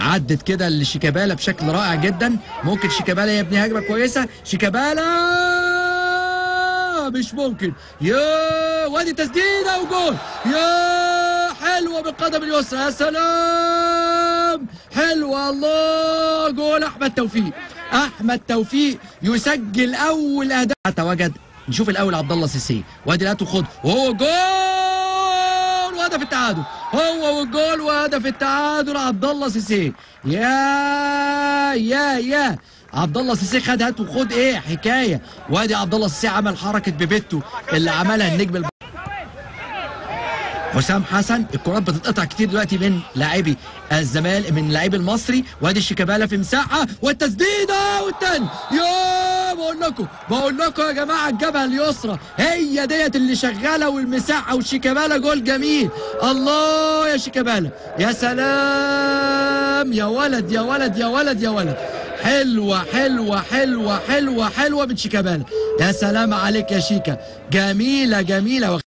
عدت كده لشيكابالا بشكل رائع جدا. ممكن شيكابالا يا ابني هجمه كويسه. شيكابالا مش ممكن. يا وادي تسديده وجول. يا حلوه بالقدم اليسرى. يا سلام حلوه. الله جول احمد توفيق. احمد توفيق يسجل اول اهداف. تواجد. نشوف الاول عبد الله سيسي. وادي لقيته خد وهو جول وهدف التعادل. هو والجول وهدف التعادل عبد الله سيسي. يا عبد الله سيسي خد هات وخد ايه حكايه. وادي عبد الله سيسي عمل حركه بيبيتو اللي عملها النجم حسام حسن. الكرات بتتقطع كتير دلوقتي من لاعبي الزمالك من لاعبي المصري. وادي شيكابالا في مساحه والتسديده والتاني. يا بقول لكم يا جماعه الجبهه اليسرى هي ديت اللي شغاله والمساحه وشيكابالا جول جميل. الله يا شيكابالا. يا سلام يا ولد يا ولد يا ولد يا ولد. حلوه حلوه حلوه حلوه حلوه من شيكابالا. يا سلام عليك يا شيكا. جميله.